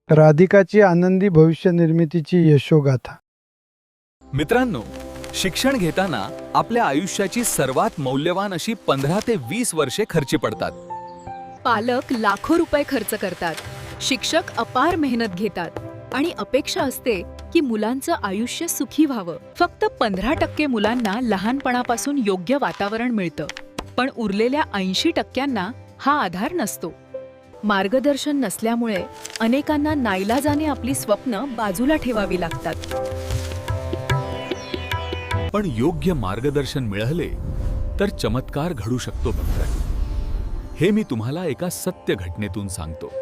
राधिकाची आनंदी भविष्य निर्मितीची यशोगाथा. मित्रांनो, शिक्षण घेताना आपल्या आयुष्याची सर्वात मौल्यवान अशी 15 ते 20 वर्षे खर्ची पडतात. पालक लाखो रुपये खर्च करतात, शिक्षक अपार मेहनत घेतात आणि अपेक्षा असते की मुलांचं आयुष्य सुखी व्हावं. फक्त 15% मुलांना लहानपणापासून योग्य वातावरण मिळतं, पण उरलेल्या 80%ना हा आधार नसतो. मार्गदर्शन नसल्यामुळे अनेकांना नाईलाजाने आपली स्वप्न बाजूला ठेवावी लागतात. पण योग्य मार्गदर्शन मिळाले तर चमत्कार घडू शकतो बघा. हे मी तुम्हाला एका सत्य घटनेतून सांगतो.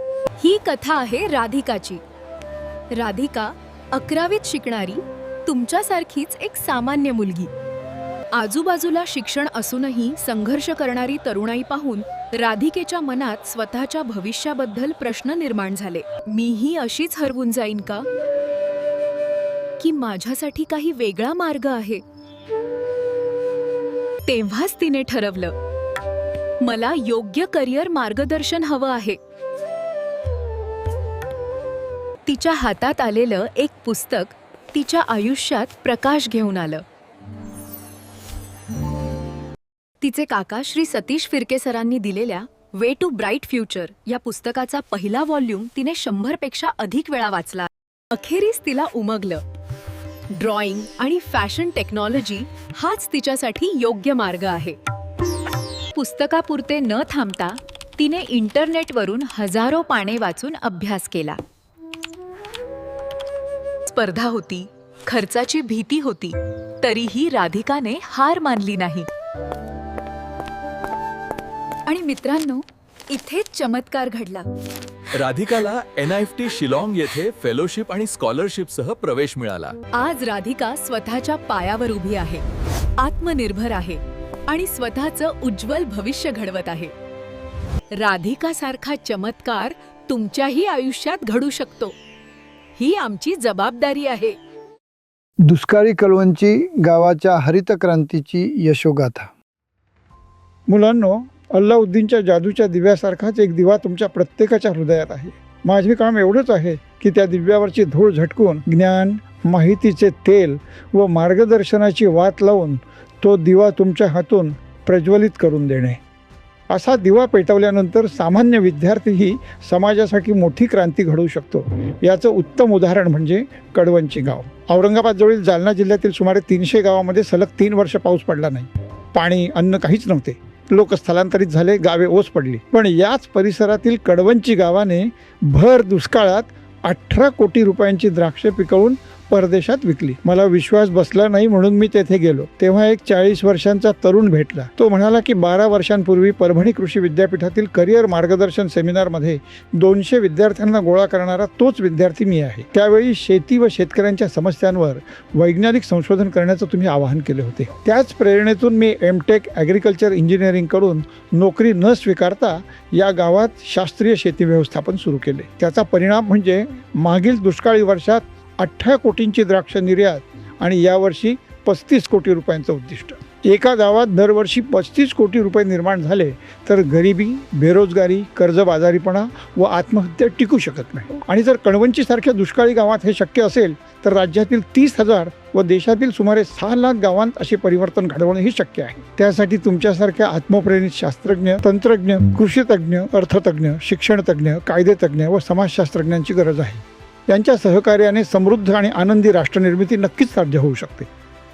ही कथा आहे राधिकाची. राधिका 11वीत शिकणारी तुमच्यासारखीच एक सामान्य मुलगी. आजूबाजूला शिक्षण असूनही संघर्ष करणारी तरुणाई पाहून राधिकेच्या मनात स्वतःच्या भविष्याबद्दल प्रश्न निर्माण झाले. मीही अशीच हरवून जाईन का, की माझ्यासाठी काही वेगळा मार्ग आहे? तेव्हाच तिने ठरवलं, मला योग्य करिअर मार्गदर्शन हवं आहे. तिच्या हातात आलेलं एक पुस्तक तिच्या आयुष्यात प्रकाश घेऊन आलं. तिचे काका श्री सतीश फिरके सरांनी दिलेल्या वे टू ब्राईट फ्युचर या पुस्तकाचा पहिला व्हॉल्यूम तिने 100 पेक्षा अधिक वेळा वाचला. अखेरीस तिला उमगलं, ड्रॉइंग आणि फॅशन टेक्नॉलॉजी हाच तिच्यासाठी योग्य मार्ग आहे. पुस्तकापुरते न थांबता तिने इंटरनेटवरून हजारो पाने वाचून अभ्यास केला. स्पर्धा होती, खर्चाची भीती होती, तरीही राधिकाने हार मानली नाही. आणि मित्रांनो, इथेच चमत्कार घडला. राधिकाला NIFT शिलाँग येथे फेलोशिप आणि स्कॉलरशिपसह प्रवेश मिळाला. आज राधिका स्वतःच्या पायावर उभी आहे, आत्मनिर्भर आहे आणि स्वतःचं उज्ज्वल भविष्य घडवत आहे. राधिकासारखा चमत्कार तुमच्याही आयुष्यात घडू शकतो. ही आमची जबाबदारी आहे. दुष्काळी कळवणची गावाच्या हरित क्रांतीची यशोगाथा. मुलांनो, अल्लाउद्दीनच्या जादूच्या दिव्यासारखाच एक दिवा तुमच्या प्रत्येकाच्या हृदयात आहे. माझे काम एवढंच आहे की त्या दिव्यावरची धूळ झटकून ज्ञान, माहितीचे तेल व मार्गदर्शनाची वात लावून तो दिवा तुमच्या हातून प्रज्वलित करून देणे. असा दिवा पेटवल्यानंतर सामान्य विद्यार्थीही समाजासाठी मोठी क्रांती घडवू शकतो. याचं उत्तम उदाहरण म्हणजे कडवणची गाव. औरंगाबादजवळील जालना जिल्ह्यातील सुमारे 300 गावामध्ये सलग 3 वर्ष पाऊस पडला नाही. पाणी, अन्न काहीच नव्हते. लोक स्थलांतरित झाले, गावे ओस पडली. पण याच परिसरातील कडवंची गावाने भर दुष्काळात 18 कोटी रुपयांची द्राक्षे पिकवून परदेशात विकली. मला विश्वास बसला नाही म्हणून मी तेथे गेलो. तेव्हा एक 40 वर्षांचा तरुण भेटला. तो म्हणाला की 12 वर्षांपूर्वी परभणी कृषी विद्यापीठातील करिअर मार्गदर्शन सेमिनारमध्ये 200 विद्यार्थ्यांना गोळा करणारा तोच विद्यार्थी मी आहे. त्यावेळी शेती व शेतकऱ्यांच्या समस्यांवर वैज्ञानिक संशोधन करण्याचं तुम्ही आवाहन केले होते. त्याच प्रेरणेतून मी MTech ॲग्रिकल्चर इंजिनिअरिंग करून नोकरी न स्वीकारता या गावात शास्त्रीय शेती व्यवस्थापन सुरू केले. त्याचा परिणाम म्हणजे मागील दुष्काळी वर्षात 18 कोटींची द्राक्ष निर्यात आणि यावर्षी 35 कोटी रुपयांचं उद्दिष्ट. एका गावात दरवर्षी 35 कोटी रुपये निर्माण झाले तर गरिबी, बेरोजगारी, कर्जबाजारीपणा व आत्महत्या टिकू शकत नाही. आणि जर कणवंचीसारख्या दुष्काळी गावात हे शक्य असेल तर राज्यातील 30,000 व देशातील सुमारे 6 लाख गावांत असे परिवर्तन घडवणेही शक्य आहे. त्यासाठी तुमच्यासारख्या आत्मप्रेरित शास्त्रज्ञ, तंत्रज्ञ, कृषीतज्ञ, अर्थतज्ञ, शिक्षणतज्ञ, कायदेतज्ञ व समाजशास्त्रज्ञांची गरज आहे. यांच्या सहकार्याने समृद्ध आणि आनंदी राष्ट्रनिर्मिती नक्कीच साध्य होऊ शकते.